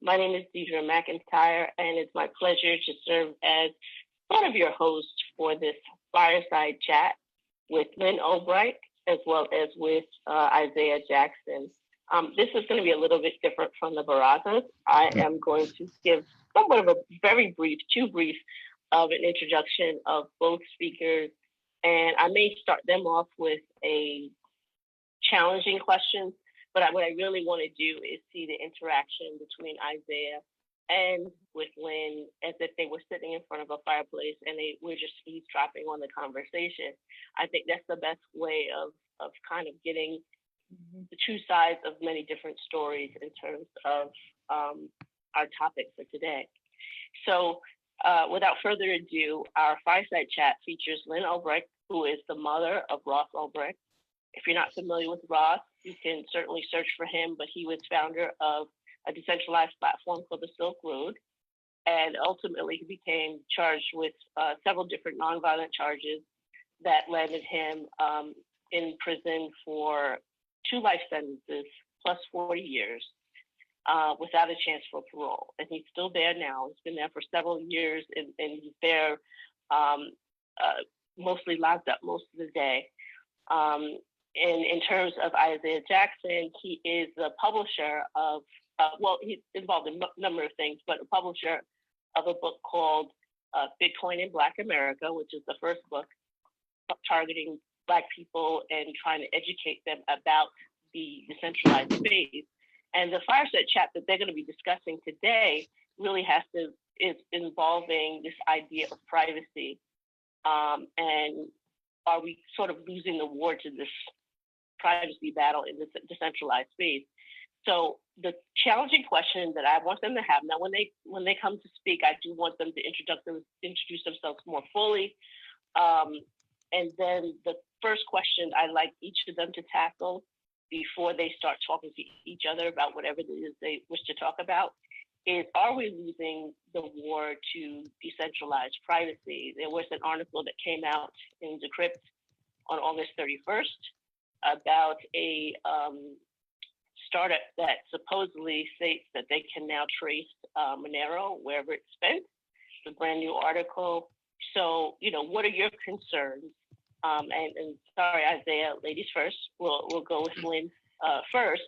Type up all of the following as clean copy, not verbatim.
My name is Deidre McIntyre, and it's my pleasure to serve as one of your hosts for this fireside chat with Lynn Albright, as well as with Isaiah Jackson. This is going to be a little bit different from the Barazas. I am going to give somewhat of a very brief, too brief, of an introduction of both speakers, and I may start them off with a challenging question, but what I really want to do is see the interaction between Isaiah and with Lynn as if they were sitting in front of a fireplace and they were just eavesdropping on the conversation. I think that's the best way of kind of getting the two sides of many different stories in terms of our topic for today. So without further ado, our fireside chat features Lynn Albright, who is the mother of Ross Ulbricht. If you're not familiar with Ross, you can certainly search for him, but he was founder of a decentralized platform called the Silk Road. And ultimately, he became charged with several different nonviolent charges that landed him in prison for 2 life sentences plus 40 years without a chance for parole. And he's still there now. He's been there for several years, and he's there mostly locked up most of the day. And in terms of Isaiah Jackson, he is the publisher of, he's involved in a number of things, but a publisher of a book called Bitcoin in Black America, which is the first book targeting Black people and trying to educate them about the decentralized space. And the fireside chat that they're going to be discussing today really is involving this idea of privacy. And are we sort of losing the war to this privacy battle in this decentralized space? So the challenging question that I want them to have now, when they come to speak, I do want them to introduce themselves more fully. And then the first question I'd like each of them to tackle before they start talking to each other about whatever it is they wish to talk about is, are we losing the war to decentralized privacy? There was an article that came out in Decrypt on August 31st about a startup that supposedly states that they can now trace Monero wherever it's spent. It's a brand new article. So, what are your concerns? And sorry, Isaiah, ladies first. We'll go with Lynn first.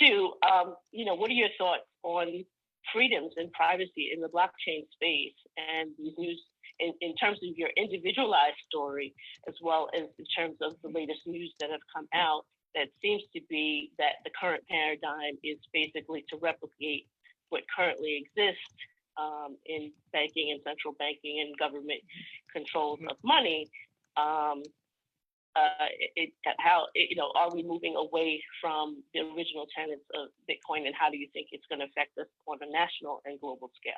To, what are your thoughts on freedoms and privacy in the blockchain space and these news in terms of your individualized story, as well as in terms of the latest news that have come out that seems to be that the current paradigm is basically to replicate what currently exists in banking and central banking and government controls of money. Are we moving away from the original tenets of Bitcoin, and how do you think it's going to affect us on a national and global scale?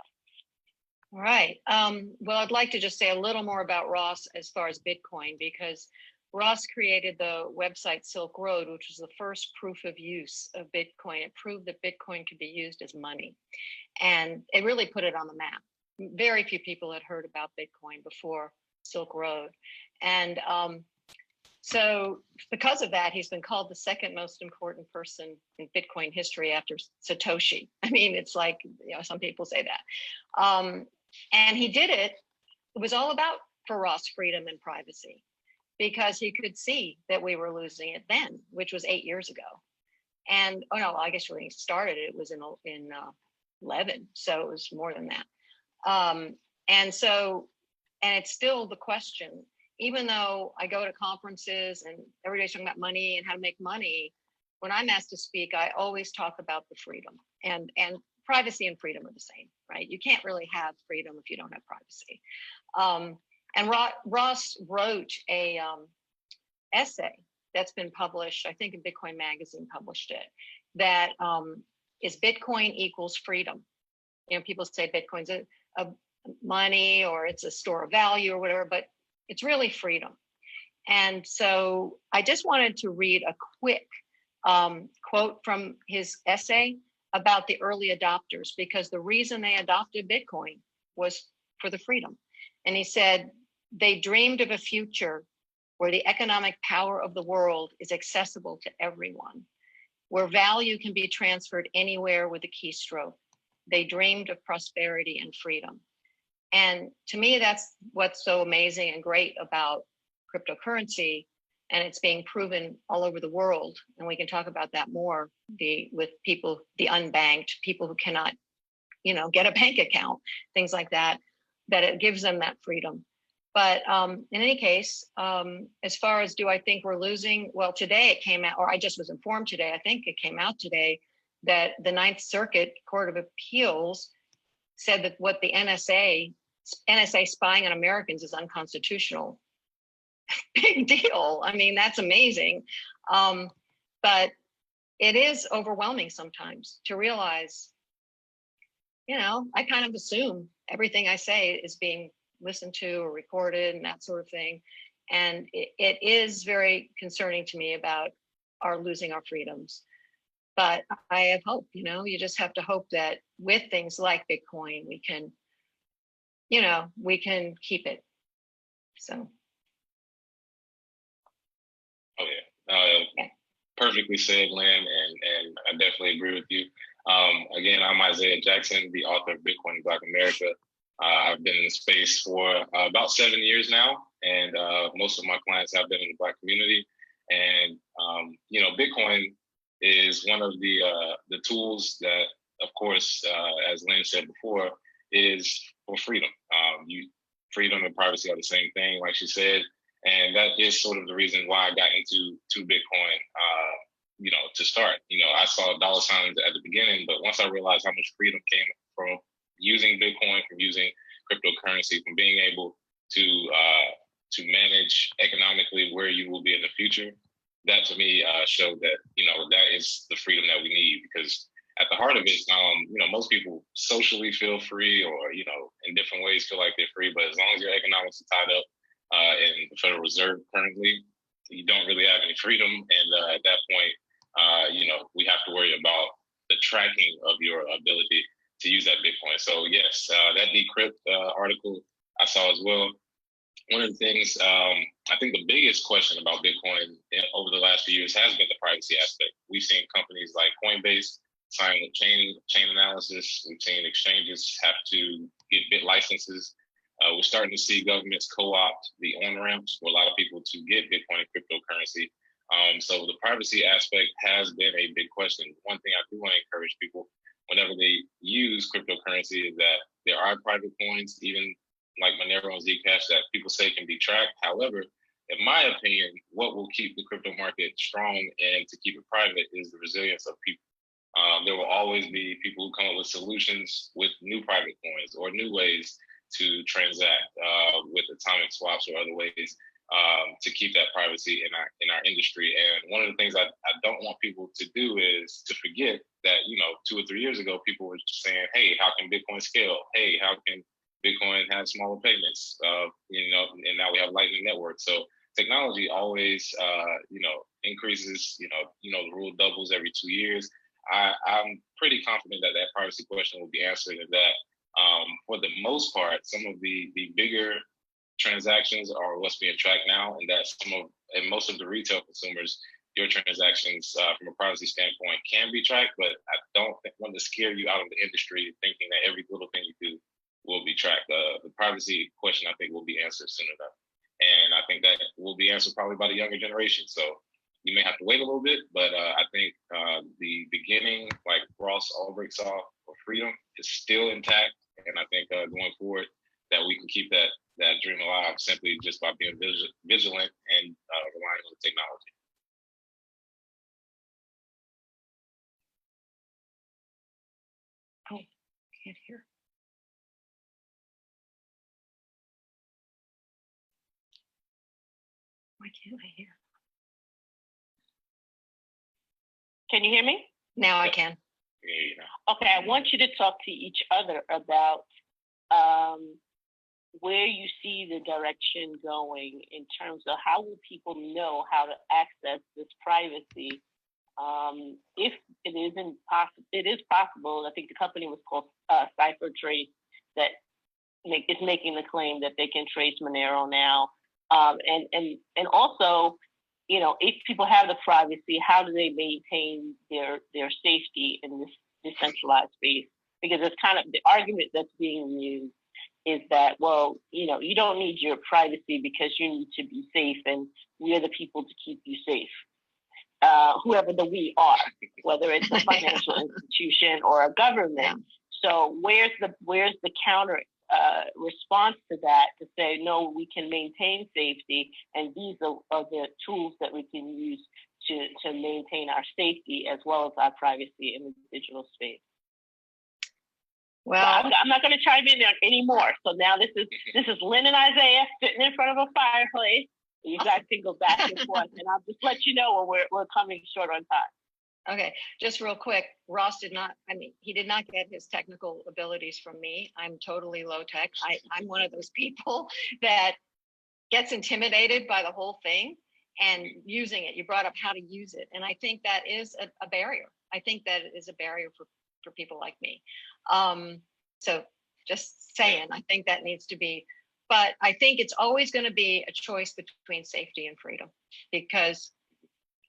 All right. Well, I'd like to just say a little more about Ross as far as Bitcoin, because Ross created the website Silk Road, which was the first proof of use of Bitcoin. It proved that Bitcoin could be used as money, and it really put it on the map. Very few people had heard about Bitcoin before Silk Road. And so because of that, he's been called the second most important person in Bitcoin history after Satoshi. I mean, it's like, some people say that. And he did it. It was all about, for Ross, freedom and privacy, because he could see that we were losing it then, which was 8 years ago. And, I guess when he started, it was in 11. So it was more than that. And it's still the question, even though I go to conferences and everybody's talking about money and how to make money, when I'm asked to speak, I always talk about the freedom, and privacy and freedom are the same, right? You can't really have freedom if you don't have privacy. And Ross wrote a essay that's been published, I think in Bitcoin Magazine published it, that is Bitcoin equals freedom. People say Bitcoin's a money or it's a store of value or whatever, but it's really freedom. And so I just wanted to read a quick quote from his essay about the early adopters, because the reason they adopted Bitcoin was for the freedom. And he said, they dreamed of a future where the economic power of the world is accessible to everyone, where value can be transferred anywhere with a keystroke, they dreamed of prosperity and freedom. And to me, that's what's so amazing and great about cryptocurrency. And it's being proven all over the world. And we can talk about that more with people, the unbanked, people who cannot, get a bank account, things like that, that it gives them that freedom. But in any case, as far as do I think we're losing? Well, today it came out, or I just was informed today, I think it came out today, that the Ninth Circuit Court of Appeals said that what the NSA spying on Americans is unconstitutional. Big deal. I mean, that's amazing. But it is overwhelming sometimes to realize, I kind of assume everything I say is being listened to or recorded and that sort of thing. And it is very concerning to me about our losing our freedoms. But I have hope, you just have to hope that with things like Bitcoin, we can keep it. So. Oh yeah. Perfectly said, Lynn, and I definitely agree with you. Again, I'm Isaiah Jackson, the author of Bitcoin in Black America. I've been in the space for about 7 years now, and most of my clients have been in the Black community. And Bitcoin is one of the tools that, of course, as Lynn said before, is for freedom. Freedom and privacy are the same thing, like she said, and that is sort of the reason why I got into Bitcoin. To start, I saw dollar signs at the beginning, but once I realized how much freedom came from using Bitcoin, from using cryptocurrency, from being able to manage economically where you will be in the future, that to me showed that that is the freedom that we need. Because at the heart of it, most people socially feel free, or in different ways feel like they're free, but as long as your economics are tied up in the Federal Reserve currently, you don't really have any freedom. And at that point, we have to worry about the tracking of your ability to use that Bitcoin. So yes, that Decrypt article I saw as well. One of the things, I think the biggest question about Bitcoin over the last few years has been the privacy aspect. We've seen companies like Coinbase sign with chain analysis. We've seen exchanges have to get bit licenses. We're starting to see governments co-opt the on-ramps for a lot of people to get Bitcoin and cryptocurrency. So the privacy aspect has been a big question. One thing I do want to encourage people whenever they use cryptocurrency is that there are private coins, even like Monero and Zcash, that people say can be tracked. However, in my opinion, what will keep the crypto market strong and to keep it private is the resilience of people. There will always be people who come up with solutions with new private coins or new ways to transact with atomic swaps or other ways to keep that privacy in our industry. And one of the things I don't want people to do is to forget that 2 or 3 years ago people were just saying, "Hey, how can Bitcoin scale? Hey, how can Bitcoin have smaller payments?" And now we have Lightning Network. So technology always increases. The rule doubles every 2 years. I'm pretty confident that that privacy question will be answered, and that for the most part, some of the bigger transactions are what's being tracked now, and that most of the retail consumers, your transactions from a privacy standpoint can be tracked, but I don't want to scare you out of the industry thinking that every little thing you do will be tracked. The privacy question, I think, will be answered soon enough. And I think that will be answered probably by the younger generation. So you may have to wait a little bit, but I think the beginning, like Ross Ulbricht saw, for freedom is still intact. And I think going forward that we can keep that dream alive simply just by being vigilant and relying on the technology. Oh, can't hear. Why can't I hear? Can you hear me? Now I can. Okay, I want you to talk to each other about where you see the direction going in terms of how will people know how to access this privacy. If it isn't possible, it is possible. I think the company was called CipherTrace that is making the claim that they can trace Monero now. And also, if people have the privacy, how do they maintain their safety in this decentralized space? because it's kind of the argument that's being used is that, well, you don't need your privacy because you need to be safe, and we're the people to keep you safe. Whoever the we are, whether it's a financial institution or a government. So where's the counter response to that, to say, no, we can maintain safety, and these are the tools that we can use to maintain our safety as well as our privacy in the digital space. Well, I'm not going to chime in there anymore. So now this is Lynn and Isaiah sitting in front of a fireplace. You guys can go back and forth, and I'll just let you know when we're coming short on time. Okay, just real quick, Ross he did not get his technical abilities from me. I'm totally low tech. I'm one of those people that gets intimidated by the whole thing and using it. You brought up how to use it. And I think that is a barrier. I think that is a barrier for people like me. So just saying, I think that needs to be, but I think it's always going to be a choice between safety and freedom, because,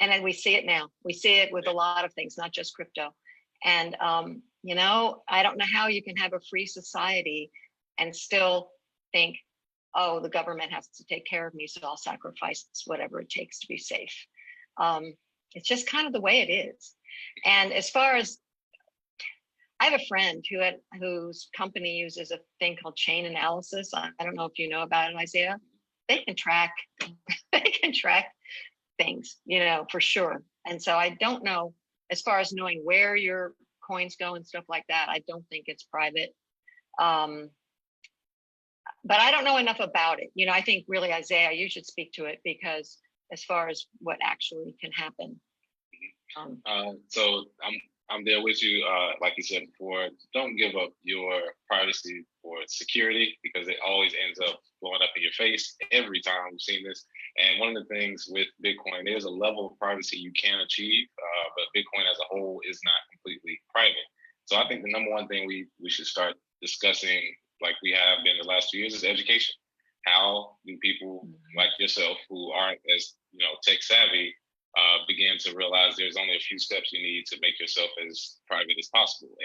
and then we see it now. We see it with a lot of things, not just crypto. And, I don't know how you can have a free society and still think, oh, the government has to take care of me, so I'll sacrifice whatever it takes to be safe. It's just kind of the way it is. And as far as, I have a friend whose company uses a thing called chain analysis. I don't know if you know about it, Isaiah. They can track things, for sure. And so I don't know, as far as knowing where your coins go and stuff like that, I don't think it's private. But I don't know enough about it. I think really, Isaiah, you should speak to it, because as far as what actually can happen. So I'm there with you. Like you said before, don't give up your privacy for security, because it always ends up blowing up in your face every time. We've seen this. And one of the things with Bitcoin, there's a level of privacy you can achieve, but Bitcoin as a whole is not completely private. So I think the number one thing we should start discussing, like we have been the last 2 years, is education. How do people like yourself, who aren't as tech savvy, begin to realize there's only a few steps you need to make yourself as private as possible?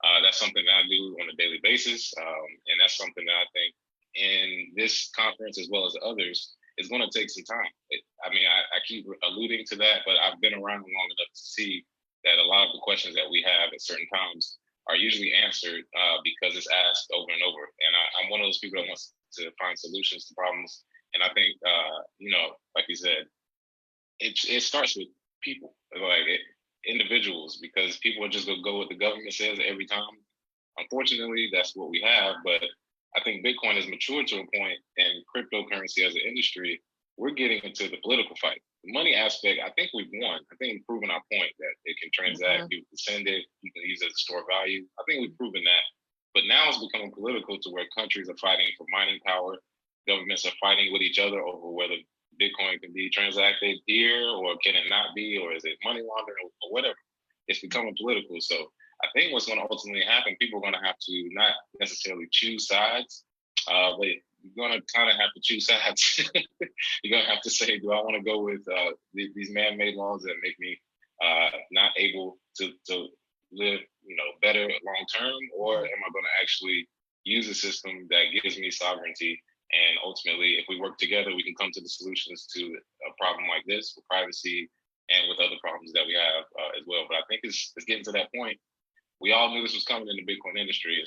And that's something that I do on a daily basis. And that's something that I think in this conference, as well as others, is going to take some time. I keep alluding to that, but I've been around long enough to see that a lot of the questions that we have at certain times are usually answered because it's asked over and over. And I'm one of those people that wants to find solutions to problems. And I think, like you said, it starts with people, individuals, because people are just going to go what the government says every time. Unfortunately, that's what we have. But I think Bitcoin has matured to a point, and cryptocurrency as an industry, we're getting into the political fight. The money aspect, I think we've won. I think we've proven our point that it can transact, you can send it, you can use it as a store of value. I think we've proven that. But now it's becoming political, to where countries are fighting for mining power. Governments are fighting with each other over whether Bitcoin can be transacted here, or can it not be, or is it money laundering, or whatever. It's becoming political. So I think what's going to ultimately happen, people are going to have to not necessarily choose sides, but you're going to kind of have to choose sides. You're going to have to say, do I want to go with these man-made laws that make me not able to live, better long term, or am I going to actually use a system that gives me sovereignty? And ultimately, if we work together, we can come to the solutions to a problem like this with privacy and with other problems that we have as well. But I think it's getting to that point. We all knew this was coming in the Bitcoin industry.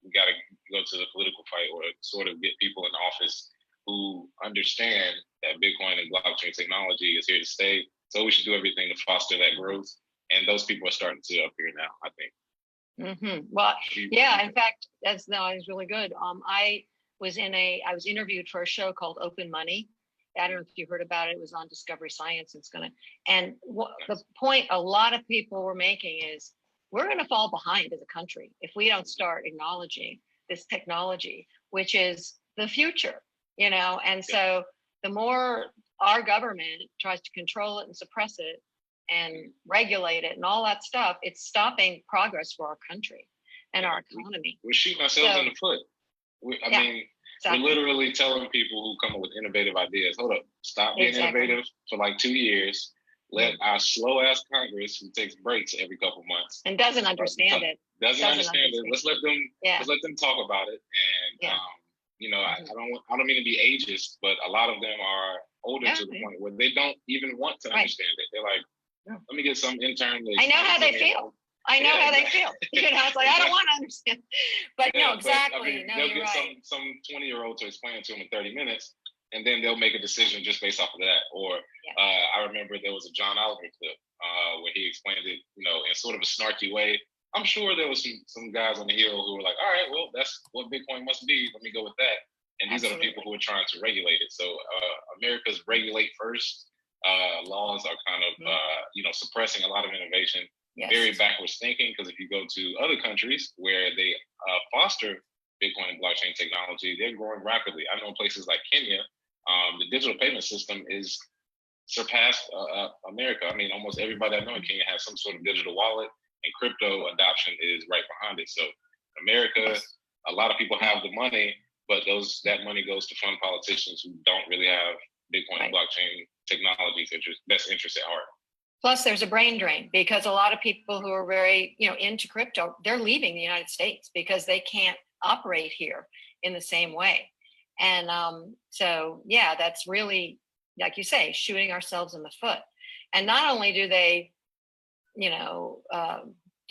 We got to go to the political fight, or sort of get people in office who understand that Bitcoin and blockchain technology is here to stay. So we should do everything to foster that growth. And those people are starting to appear now, I think. Mm-hmm. Well, yeah, in fact, that was really good. I was interviewed for a show called Open Money. I don't know if you heard about it. It was on Discovery Science. The point a lot of people were making is, we're going to fall behind as a country if we don't start acknowledging this technology, which is the future, And so the more our government tries to control it and suppress it and regulate it and all that stuff, it's stopping progress for our country and our economy. We're shooting ourselves in the foot. Exactly. We're literally telling people who come up with innovative ideas, hold up, stop being innovative for like 2 years. let our slow ass Congress, who takes breaks every couple months and doesn't understand it. doesn't understand it. Let's let them. Yeah. Let's let them talk about it. And Yeah. I don't mean to be ageist, but a lot of them are older to the point where they don't even want to understand it. They're like, let me get some intern. I know how they feel. I know how they feel. You know, it's like, I don't want to understand. But no, exactly. They'll get some 20-year-old to explain it to them in 30 minutes, and then they'll make a decision just based off of that. Or I remember there was a John Oliver clip where he explained it, in sort of a snarky way. I'm sure there was some guys on the Hill who were like, all right, well, that's what Bitcoin must be. Let me go with that. And these are the people who are trying to regulate it. So America's regulate first laws are kind of, suppressing a lot of innovation. Yes. Very backwards thinking, because if you go to other countries where they foster Bitcoin and blockchain technology, they're growing rapidly. I know places like Kenya, the digital payment system is surpassed America. I mean, almost everybody I know in Kenya has some sort of digital wallet, and crypto adoption is right behind it. So America, a lot of people have the money, but that money goes to fund politicians who don't really have Bitcoin and blockchain technology's best interest at heart. Plus, there's a brain drain because a lot of people who are very, into crypto, they're leaving the United States because they can't operate here in the same way. And so, yeah, that's really, like you say, shooting ourselves in the foot. And not only do they,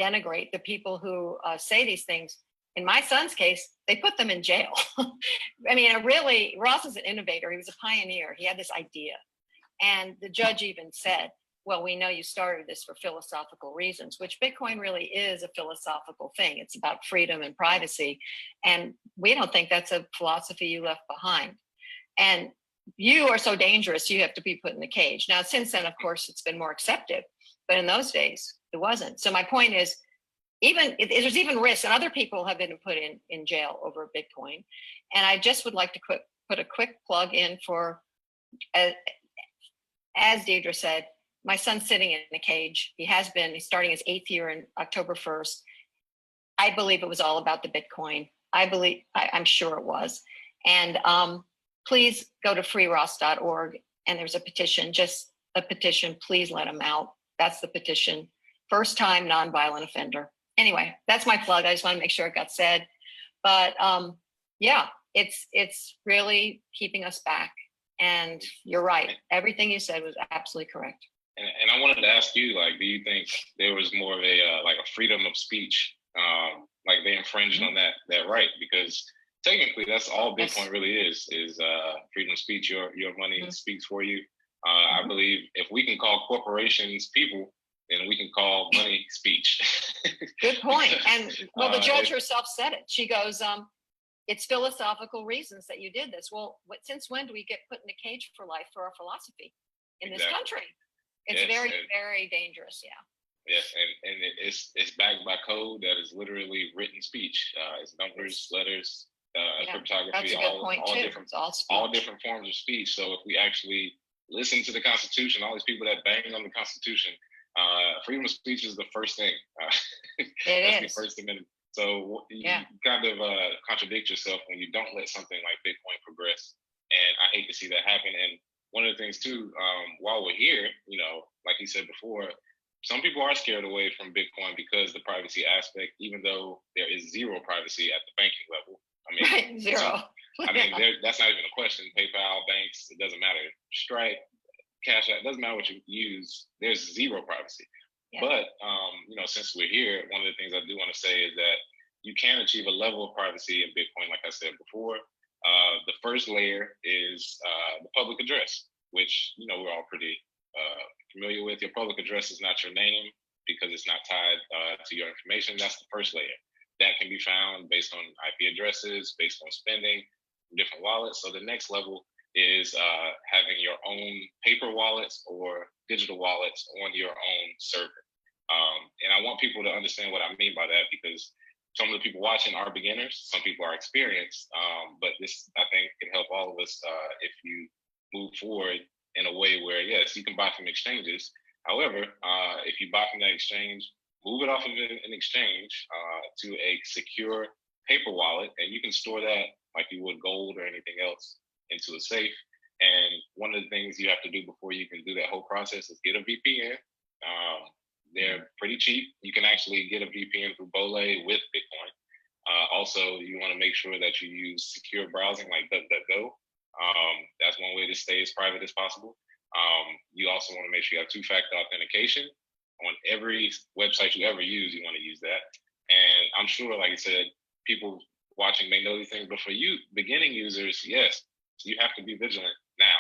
denigrate the people who say these things. In my son's case, they put them in jail. I mean, Ross is an innovator. He was a pioneer. He had this idea. And the judge even said, well, we know you started this for philosophical reasons, which Bitcoin really is a philosophical thing. It's about freedom and privacy. And we don't think that's a philosophy you left behind. And you are so dangerous, you have to be put in the cage. Now, since then, of course, it's been more accepted. But in those days, it wasn't. So my point is, there's even risk, and other people have been put in jail over Bitcoin. And I just would like to put a quick plug in for, as Deidre said, my son's sitting in a cage. He's starting his 8th year in October 1st. I believe it was all about the Bitcoin. I'm sure it was. And please go to freeross.org, and there's a petition, just a petition. Please let him out. That's the petition. First time nonviolent offender. Anyway, that's my plug. I just want to make sure it got said. But it's really keeping us back. And you're right. Everything you said was absolutely correct. And I wanted to ask you, do you think there was more of a freedom of speech, like they infringed on that right? Because technically, that's all Bitcoin really is freedom of speech. Your money speaks for you. I believe if we can call corporations people, then we can call money speech. Good point. And the judge herself said it. She goes, it's philosophical reasons that you did this. Well, since when do we get put in a cage for life for our philosophy in this country? It's very, very dangerous. Yeah. Yes, and it's backed by code that is literally written speech. It's numbers, letters, cryptography, all different forms of speech. So if we actually listen to the Constitution, all these people that bang on the Constitution, freedom of speech is the first thing. That's the First Amendment. So you kind of contradict yourself when you don't let something like Bitcoin progress. And I hate to see that happen. And one of the things too, while we're here, like you said before, some people are scared away from Bitcoin because the privacy aspect, even though there is zero privacy at the banking level. I mean, zero. That's not even a question. PayPal, banks, it doesn't matter. Stripe, Cash App, doesn't matter what you use. There's zero privacy. Yeah. But since we're here, one of the things I do want to say is that you can achieve a level of privacy in Bitcoin, like I said before. The first layer is the public address, which we're all pretty familiar with. Your public address is not your name because it's not tied to your information. That's the first layer. That can be found based on IP addresses, based on spending, different wallets. So the next level is having your own paper wallets or digital wallets on your own server. And I want people to understand what I mean by that, because some of the people watching are beginners, some people are experienced, but this, I think, can help all of us if you move forward in a way where, yes, you can buy from exchanges. However, if you buy from that exchange, move it off of an exchange to a secure paper wallet, and you can store that like you would gold or anything else into a safe. And one of the things you have to do before you can do that whole process is get a VPN. They're pretty cheap. You can actually get a VPN through Bole with Bitcoin. Also, you want to make sure that you use secure browsing like DuckDuckGo. That's one way to stay as private as possible. You also want to make sure you have two-factor authentication on every website you ever use. You want to use that. And I'm sure, like I said, people watching may know these things, but for you beginning users, yes, you have to be vigilant now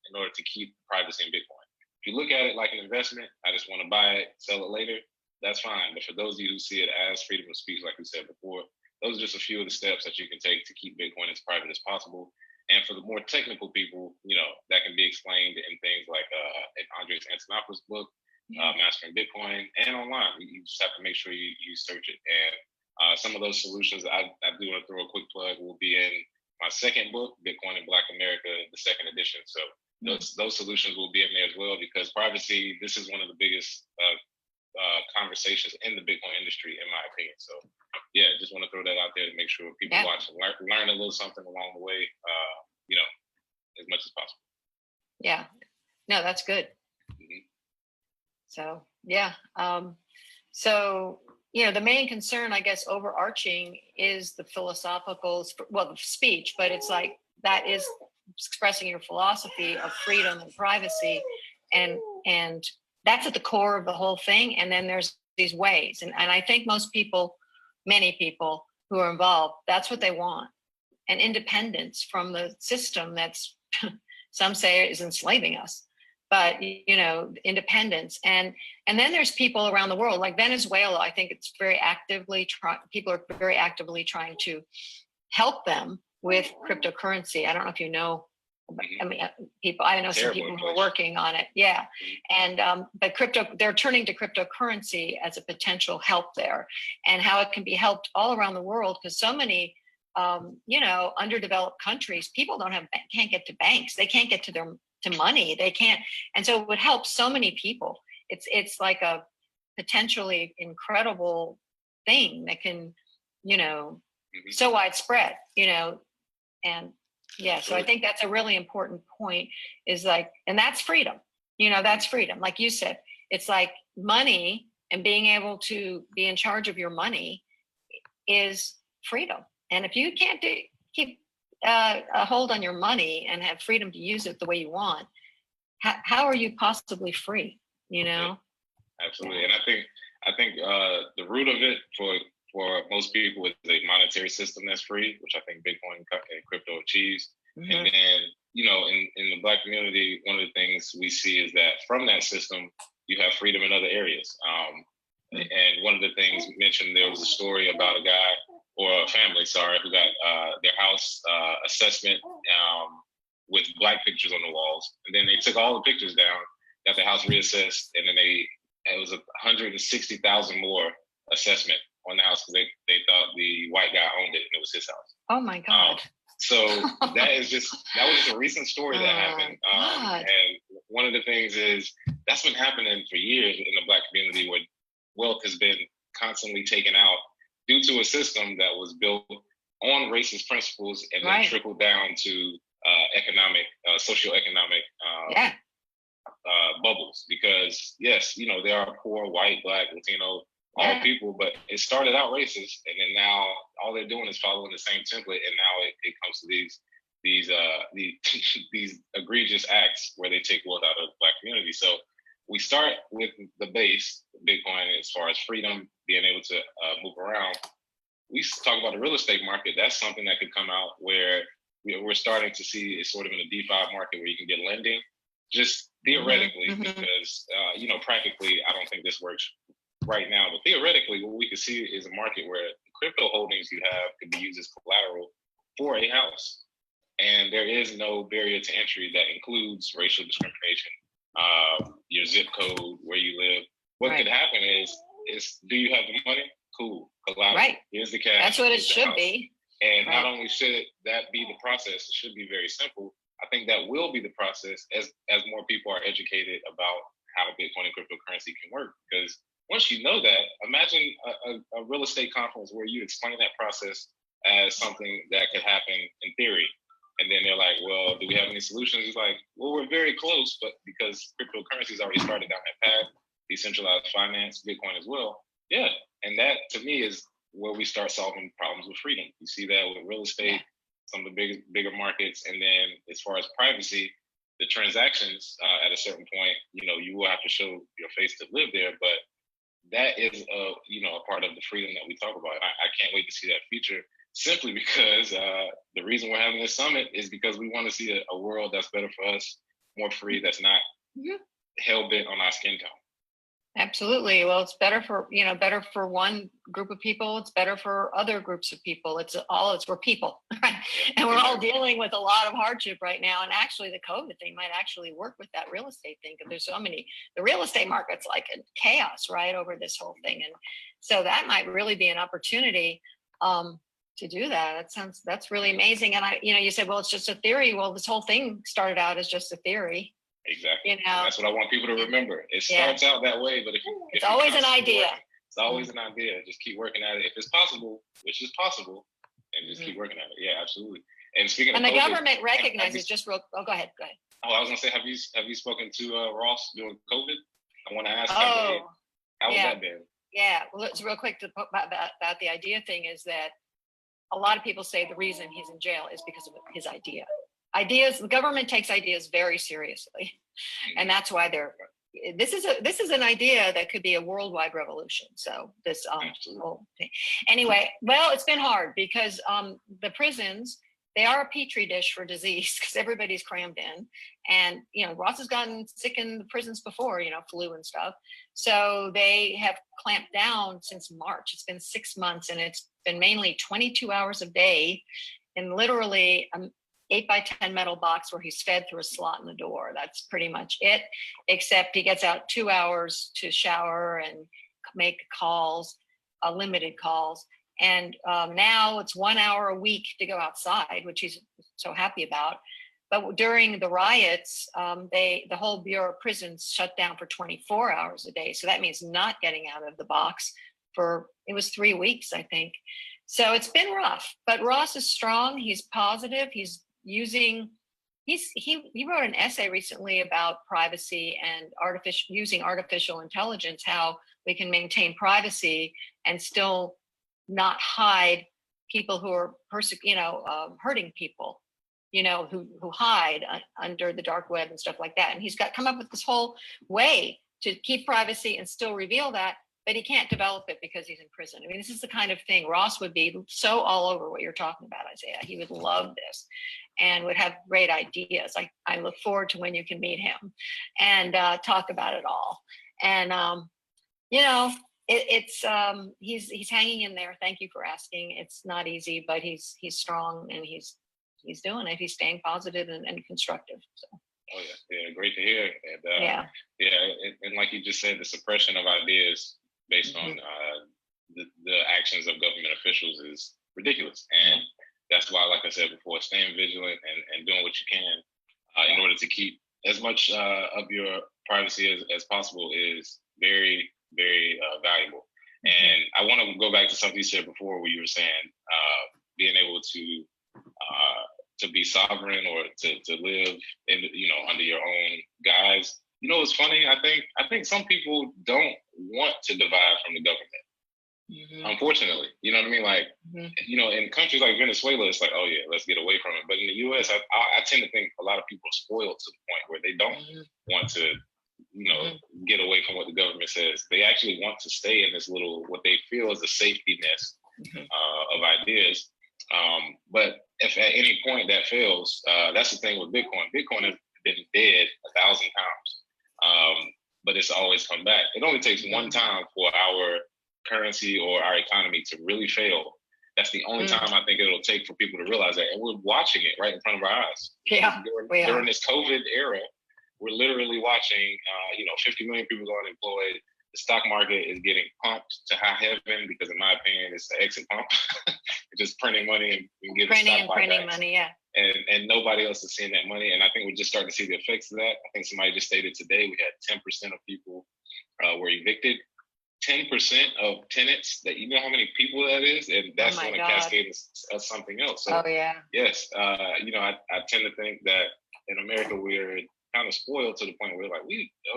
in order to keep privacy in Bitcoin. If you look at it like an investment, I just want to buy it, sell it later, that's fine. But for those of you who see it as freedom of speech, like we said before, those are just a few of the steps that you can take to keep Bitcoin as private as possible. And for the more technical people, that can be explained in things like in Andres Antonopoulos' book, Mastering Bitcoin, and online. You just have to make sure you search it. And some of those solutions, I do want to throw a quick plug, will be in my second book, Bitcoin in Black America, the second edition. So those solutions will be in there as well, because privacy, this is one of the biggest conversations in the Bitcoin industry, in my opinion. So yeah, just want to throw that out there to make sure people watch and learn a little something along the way, as much as possible. Yeah, no, that's good. Mm-hmm. So yeah, so the main concern, I guess, overarching is the philosophical, the speech, but it's like that is expressing your philosophy of freedom and privacy, and that's at the core of the whole thing. And then there's these ways, and I think many people who are involved, that's what they want, and independence from the system that's some say is enslaving us, but independence. And then there's people around the world like Venezuela. I think it's people are very actively trying to help them with cryptocurrency. I don't know if you know, I know some people who are working on it. Yeah. And but they're turning to cryptocurrency as a potential help there, and how it can be helped all around the world, because so many underdeveloped countries, people can't get to banks, they can't get to money, they can't, and so it would help so many people. It's like a potentially incredible thing that can so widespread, and yeah, so I think that's a really important point, is like, and that's freedom, that's freedom. Like you said, it's like money, and being able to be in charge of your money is freedom. And if you can't keep a hold on your money and have freedom to use it the way you want, how are you possibly free? Yeah, absolutely. And I think the root of it for most people is a monetary system that's free, which I think Bitcoin and crypto achieves. Mm-hmm. And then, in the Black community, one of the things we see is that from that system, you have freedom in other areas. And one of the things mentioned, there was a story about a guy or a family, who got their house assessment with Black pictures on the walls. And then they took all the pictures down, got the house reassessed, and then it was 160,000 more assessment on the house, because they thought the white guy owned it and it was his house. Oh my God. So that was just a recent story that happened. And one of the things is that's been happening for years in the Black community, where wealth has been constantly taken out due to a system that was built on racist principles and then trickled down to socioeconomic bubbles. Because yes, there are poor, white, Black, Latino, all people, but it started out racist, and then now all they're doing is following the same template, and now it comes to these egregious acts where they take wealth out of the Black community. So we start with the base, Bitcoin, as far as freedom, being able to move around. We talk about the real estate market. That's something that could come out where we're starting to see is sort of in a DeFi market where you can get lending, just theoretically, because practically, I don't think this works right now, but theoretically, what we could see is a market where the crypto holdings you have could be used as collateral for a house, and there is no barrier to entry that includes racial discrimination, your zip code, where you live. What could happen is, do you have the money? Cool, collateral. Right. Here's the cash. That's what it should be. And not only should that be the process, it should be very simple. I think that will be the process as more people are educated about how Bitcoin and cryptocurrency can work. Because once you know that, imagine a real estate conference where you explain that process as something that could happen in theory. And then they're like, well, do we have any solutions? It's like, well, we're very close, but because cryptocurrencies already started down that path, decentralized finance, Bitcoin as well. Yeah. And that to me is where we start solving problems with freedom. You see that with real estate, some of the bigger markets. And then as far as privacy, the transactions at a certain point, you will have to show your face to live there. But that is a part of the freedom that we talk about. I can't wait to see that feature, simply because the reason we're having this summit is because we want to see a world that's better for us, more free, that's not hell bent on our skin tone. Absolutely. Well, it's better for one group of people. It's better for other groups of people. We're people, right? And we're all dealing with a lot of hardship right now. And actually the COVID thing might actually work with that real estate thing, because there's the real estate market's like a chaos, right, over this whole thing. And so that might really be an opportunity to do that. That's really amazing. And you said, well, it's just a theory. Well, this whole thing started out as just a theory. Exactly. That's what I want people to remember. It starts out that way, but it's always an idea. It's always an idea. Just keep working at it. If it's possible, which is possible, and just keep working at it. Yeah, absolutely. And speaking of the COVID, government recognizes go ahead. Oh, I was gonna say, have you spoken to Ross during COVID? I want to ask him, how has that been? Yeah, well, it's real quick about the idea thing is that a lot of people say the reason he's in jail is because of his idea. The government takes ideas very seriously, and that's why this is an idea that could be a worldwide revolution. So this whole thing. Anyway, well, it's been hard because the prisons, they are a petri dish for disease because everybody's crammed in, and Ross has gotten sick in the prisons before, flu and stuff. So they have clamped down since March. It's been 6 months, and it's been mainly 22 hours a day, and literally 8x10 metal box where he's fed through a slot in the door. That's pretty much it, except he gets out 2 hours to shower and make calls, limited calls. And now it's 1 hour a week to go outside, which he's so happy about. But during the riots, the whole Bureau of Prisons shut down for 24 hours a day. So that means not getting out of the box it was 3 weeks, I think. So it's been rough, but Ross is strong. He's positive. He wrote an essay recently about privacy and using artificial intelligence, how we can maintain privacy and still not hide people who are hurting people, who hide under the dark web and stuff like that. And he's come up with this whole way to keep privacy and still reveal that, but he can't develop it because he's in prison. I mean, this is the kind of thing Ross would be so all over what you're talking about, Isaiah. He would love this and would have great ideas. I look forward to when you can meet him and talk about it all. And, he's hanging in there. Thank you for asking. It's not easy, but he's strong, and he's doing it. He's staying positive and constructive. So. Oh yeah, great to hear. And and like you just said, the suppression of ideas based on the actions of government officials is ridiculous. And that's why, like I said before, staying vigilant and doing what you can in order to keep as much of your privacy as possible is very, very valuable. And I want to go back to something you said before, where you were saying being able to be sovereign or to live in under your own guise. It's funny. I think some people don't want to divide from the government. Unfortunately, you know what I mean? Like, in countries like Venezuela, it's like, oh yeah, let's get away from it. But in the U.S., I tend to think a lot of people are spoiled to the point where they don't want to, get away from what the government says. They actually want to stay in this little, what they feel is a safety nest of ideas. But if at any point that fails, that's the thing with Bitcoin. Bitcoin has been dead 1,000 times, but it's always come back. It only takes one time for our currency or our economy to really fail. That's the only time I think it'll take for people to realize that. And we're watching it right in front of our eyes. Yeah, during this COVID era, we're literally watching, 50 million people go unemployed. The stock market is getting pumped to high heaven because, in my opinion, it's the exit pump. Just printing money and giving stock printing money, yeah. And nobody else is seeing that money. And I think we're just starting to see the effects of that. I think somebody just stated today we had 10% of people were evicted. 10% of tenants, that you know how many people that is, and that's my going to God. cascade as something else. So Oh yeah. yes, you know, I tend to think that in America we're kind of spoiled to the point where like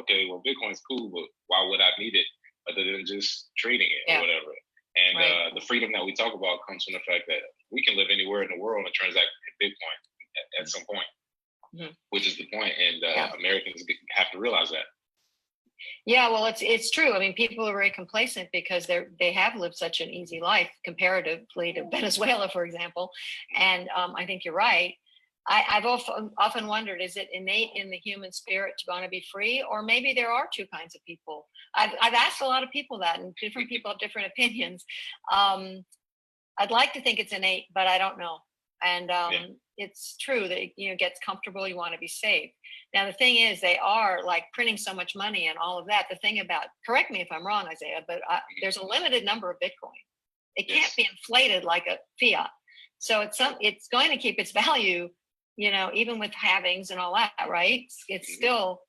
okay, well, Bitcoin's cool, but why would I need it other than just trading it Yeah. or whatever? And Right. the freedom that we talk about comes from the fact that we can live anywhere in the world and transact in Bitcoin at some point, which is the point. And Americans have to realize that. Yeah, well, it's true. I mean, people are very complacent because they have lived such an easy life comparatively to Venezuela, for example. And I think you're right. I've often wondered, is it innate in the human spirit to want to be free, or maybe there are two kinds of people? I've asked a lot of people that, and different people have different opinions. I'd like to think it's innate, but I don't know. And it's true that it gets comfortable. You want to be safe. Now the thing is, they are like printing so much money and all of that. The thing about, correct me if I'm wrong, Isaiah, but there's a limited number of Bitcoin. It can't be inflated like a fiat. So it's going to keep its value, even with halvings and all that, right? It's still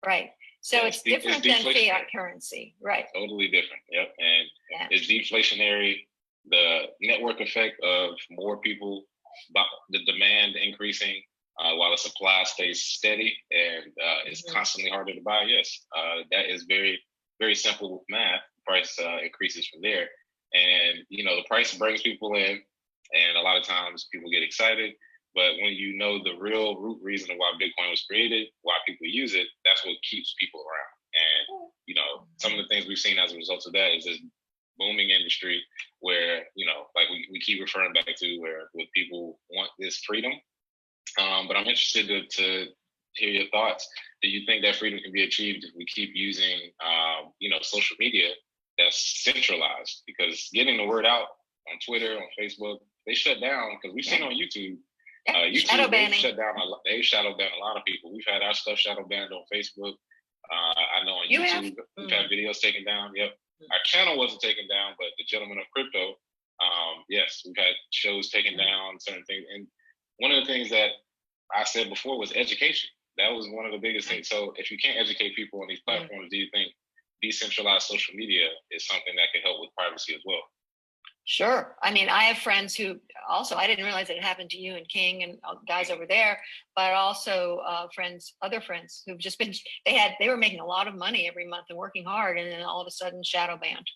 right. So it's different than fiat currency, right? Totally different. Yep, and it's deflationary. The network effect of more people, the demand increasing while the supply stays steady and it's constantly harder to buy. Yes, that is very, very simple math. Price increases from there, and the price brings people in, and a lot of times people get excited. But when you know the real root reason of why Bitcoin was created, why people use it, that's what keeps people around. And some of the things we've seen as a result of that is this booming industry where like we keep referring back to where people want this freedom. But I'm interested to hear your thoughts. Do you think that freedom can be achieved if we keep using social media that's centralized? Because getting the word out on Twitter, on Facebook, they shut down, because we've seen on YouTube. YouTube, they've shadow banned a lot of people. We've had our stuff shadow banned on Facebook. I know on YouTube, we've had videos taken down. Yep. Our channel wasn't taken down, but the Gentlemen of Crypto, yes, we've had shows taken down, certain things. And one of the things that I said before was education. That was one of the biggest things. So if you can't educate people on these platforms, do you think decentralized social media is something that could help with privacy as well? Sure. I mean, I have friends who also, I didn't realize it happened to you and King and guys over there, but also other friends who've just been, they were making a lot of money every month and working hard, and then all of a sudden shadow banned.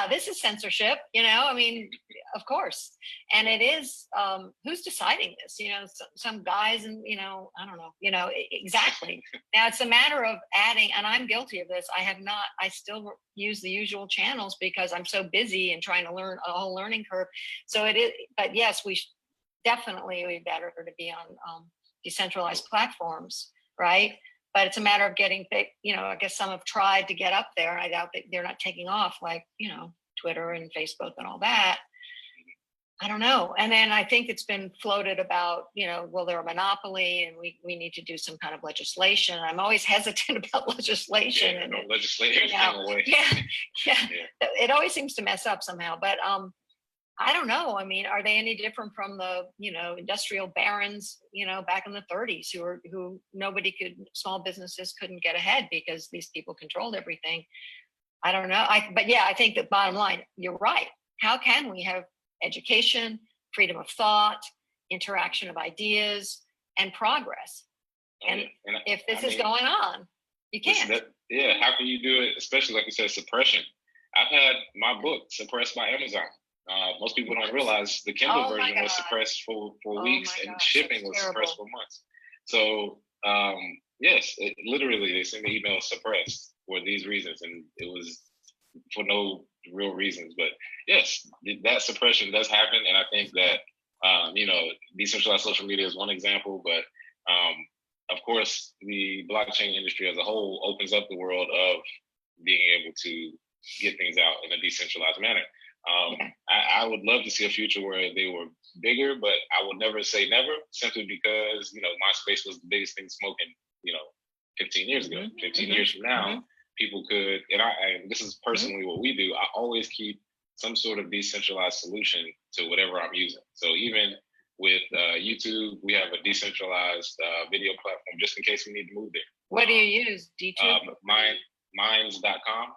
This is censorship, I mean, of course. And it is, who's deciding this? Some guys and, I don't know, exactly. Now it's a matter of adding, and I'm guilty of this. I still use the usual channels because I'm so busy and trying to learn a whole learning curve. So it is, but yes, we definitely be better to be on decentralized platforms, right? But it's a matter of getting big. I guess some have tried to get up there, and I doubt that they're not taking off like, Twitter and Facebook and all that. I don't know. And then I think it's been floated about, well, they're a monopoly and we need to do some kind of legislation. I'm always hesitant about legislation. Yeah, and legislation. It always seems to mess up somehow. But I don't know. I mean, are they any different from the, industrial barons, back in the 30s who small businesses couldn't get ahead because these people controlled everything? I don't know. I think that bottom line, you're right. How can we have education, freedom of thought, interaction of ideas, and progress? And if this is going on, you can't. How can you do it? Especially like you said, suppression. I've had my book suppressed by Amazon. Most people don't realize the Kindle version was suppressed for weeks, and shipping was suppressed for months. So yes, literally they sent me emails suppressed for these reasons, and it was for no real reasons. But yes, that suppression does happen, and I think that decentralized social media is one example, but of course the blockchain industry as a whole opens up the world of being able to get things out in a decentralized manner. I would love to see a future where they were bigger, but I would never say never, simply because MySpace was the biggest thing smoking 15 years ago. 15 years from now, people could, and this is personally what we do, I always keep some sort of decentralized solution to whatever I'm using. So even with YouTube, we have a decentralized video platform just in case we need to move there. What do you use? D2? Minds.com.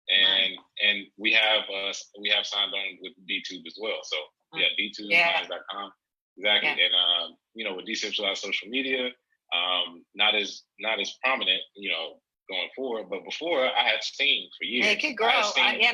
and we have signed on with DTube as well. So yeah, DTubeminds.com. Exactly. Yeah. And with decentralized social media, not as prominent, going forward. But before, I had Steam for years. It could grow.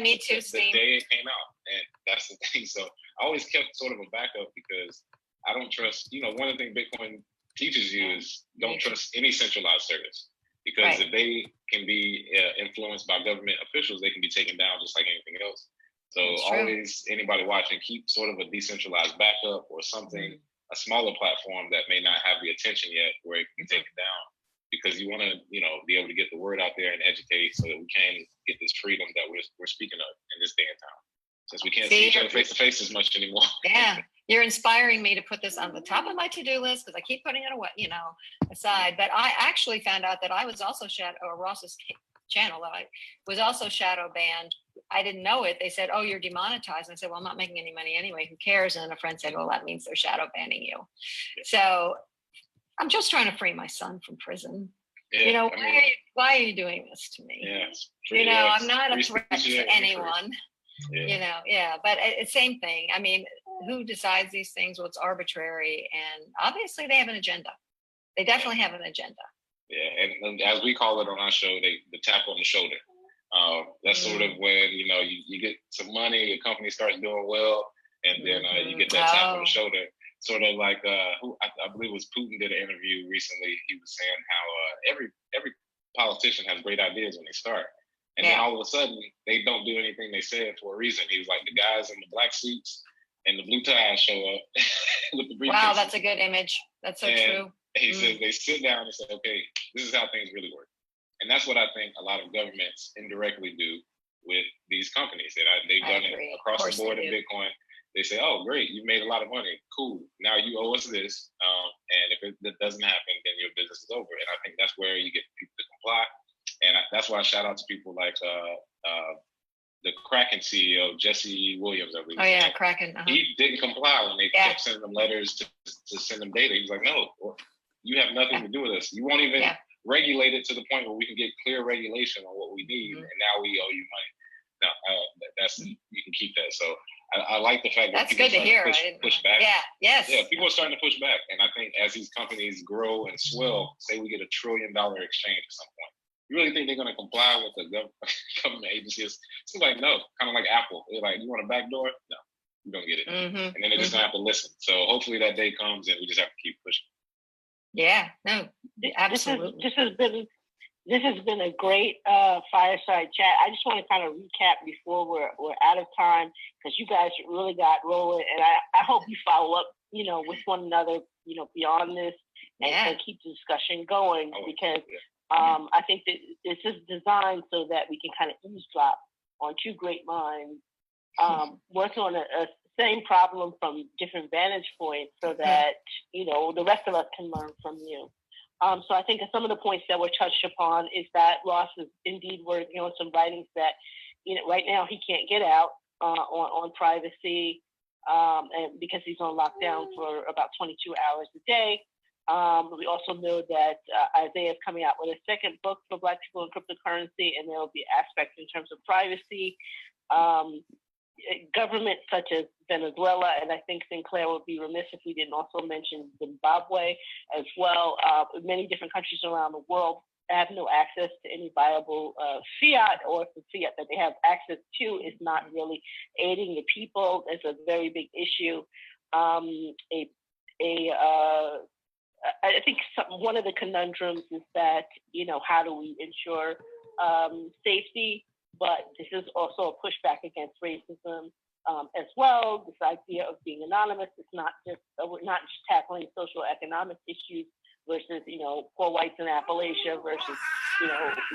Me too, Steam. The day it came out, and that's the thing. So I always kept sort of a backup because I don't trust. One of the things Bitcoin teaches you is don't trust any centralized service, because if they can be influenced by government officials, they can be taken down just like anything else. So always, anybody watching, keep sort of a decentralized backup or something, a smaller platform that may not have the attention yet, where it can be taken down, because you want to, be able to get the word out there and educate so that we can get this freedom that we're speaking of in this day and time, since we can't see each other face to face as much anymore. Yeah, you're inspiring me to put this on the top of my to-do list, because I keep putting it away, aside. But I actually found out that I was also Ross's channel that I was also shadow banned. I didn't know it. They said, "Oh, you're demonetized." And I said, "Well, I'm not making any money anyway. Who cares?" And a friend said, "Well, that means they're shadow banning you." So I'm just trying to free my son from prison. Yeah, why are you doing this to me? Yeah, I'm not a threat to anyone. But same thing. I mean, who decides these things? Well, it's arbitrary, and obviously they have an agenda. They definitely have an agenda. Yeah, and as we call it on our show, the tap on the shoulder. That's sort of when you get some money, your company starts doing well, and then you get that tap on the shoulder. Sort of like I believe it was Putin did an interview recently. He was saying how every politician has great ideas when they start, and then all of a sudden they don't do anything they said for a reason. He was like, the guys in the black suits and the blue ties show up with the briefcases. Wow, that's a good image. That's so true. He says they sit down and say, "Okay, this is how things really work," and that's what I think a lot of governments indirectly do with these companies. And they've done it across the board in Bitcoin. They say, "Oh, great, you made a lot of money. Cool. Now you owe us this. And if it doesn't happen, then your business is over." And I think that's where you get people to comply. And that's why I shout out to people like the Kraken CEO, Jesse Williams. I believe. Oh yeah, Kraken. He didn't comply when they kept sending them letters to send them data. He was like, "No, you have nothing to do with us. You won't even regulate it to the point where we can get clear regulation on what we need, and now we owe you money." Now, you can keep that. So I like the fact that that's good to hear. Push back. Yeah, people are starting to push back, and I think as these companies grow and swell, say we get $1 trillion exchange at some point, you really think they're going to comply with the government agencies? It's like no, kind of like Apple. They're like, "You want a backdoor? No, you don't get it," and then they're just gonna have to listen. So hopefully that day comes, and we just have to keep pushing. Yeah, no, absolutely. This has been a great fireside chat. I just want to kind of recap before we're out of time, because you guys really got rolling, and I hope you follow up, with one another, beyond this, and keep the discussion going, because I think that this is designed so that we can kind of eavesdrop on two great minds, working on a same problem from different vantage points, so that the rest of us can learn from you. So I think some of the points that were touched upon is that Ross is indeed working on some writings that, right now he can't get out on privacy, and because he's on lockdown for about 22 hours a day. We also know that Isaiah is coming out with a second book for Black people in cryptocurrency, and there will be aspects in terms of privacy. Governments such as Venezuela, and I think Sinclair would be remiss if we didn't also mention Zimbabwe as well. Many different countries around the world have no access to any viable fiat, or if the fiat that they have access to is not really aiding the people. It's a very big issue. I think one of the conundrums is that, how do we ensure safety? But this is also a pushback against racism as well. This idea of being anonymous. It's not just we're not just tackling social economic issues versus poor whites in Appalachia versus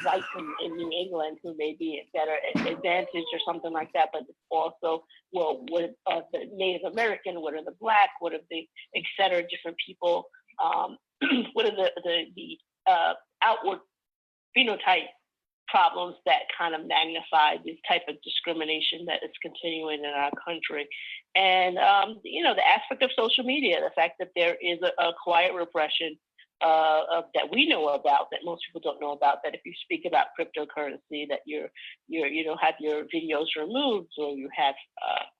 whites in New England who may be at better advantage or something like that. But it's also, well, what are the Native American? What are the Black? What are the et cetera, different people? What are the outward phenotype problems that kind of magnify this type of discrimination that is continuing in our country? And, the aspect of social media, the fact that there is a quiet repression that we know about that most people don't know about. That if you speak about cryptocurrency, that you have your videos removed or you have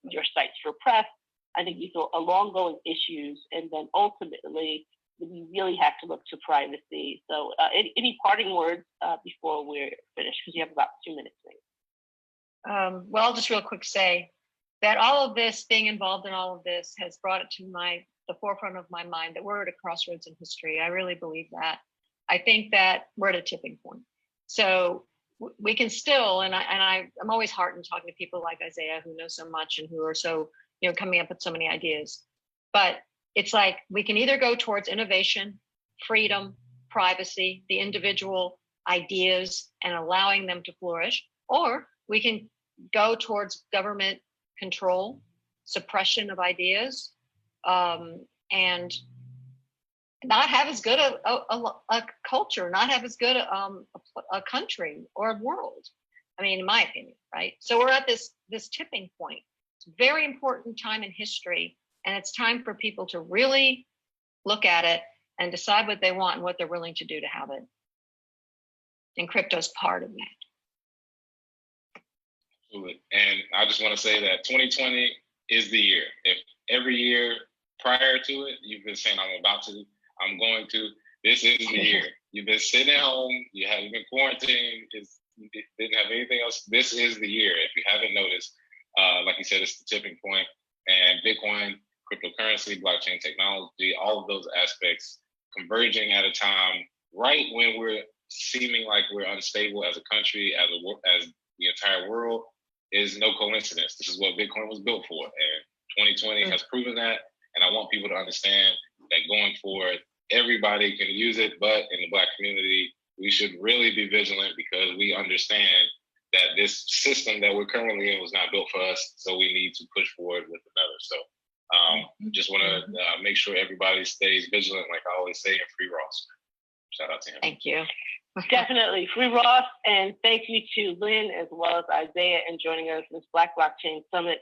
your sites repressed. I think these are long-going issues, and then ultimately we really have to look to privacy. So, any parting words before we're finished? Because you have about 2 minutes. Well, I'll just real quick say that all of this, being involved in all of this, has brought it to the forefront of my mind that we're at a crossroads in history. I really believe that. I think that we're at a tipping point. So we can still, and I'm always heartened talking to people like Isaiah, who know so much and who are so, coming up with so many ideas. But it's like we can either go towards innovation, freedom, privacy, the individual ideas, and allowing them to flourish, or we can go towards government control, suppression of ideas, and not have as good a culture, not have as good a country or a world. I mean, in my opinion, right? So we're at this tipping point. It's a very important time in history, and it's time for people to really look at it and decide what they want and what they're willing to do to have it. And crypto's part of that. Absolutely. And I just want to say that 2020 is the year. If every year prior to it, you've been saying, I'm about to, I'm going to, this is the year. You've been sitting at home, you haven't been quarantined, you didn't have anything else. This is the year. If you haven't noticed, like you said, it's the tipping point. And Bitcoin, cryptocurrency, blockchain technology, all of those aspects converging at a time right when we're seeming like we're unstable as a country, as the entire world, is no coincidence. This is what Bitcoin was built for. And 2020 has proven that. And I want people to understand that going forward, everybody can use it, but in the Black community, we should really be vigilant because we understand that this system that we're currently in was not built for us. So we need to push forward with another. So just want to make sure everybody stays vigilant, like I always say, and free Ross. Shout out to him. Thank you. Definitely. Free Ross, and thank you to Lynn as well as Isaiah in joining us in this Black Blockchain Summit.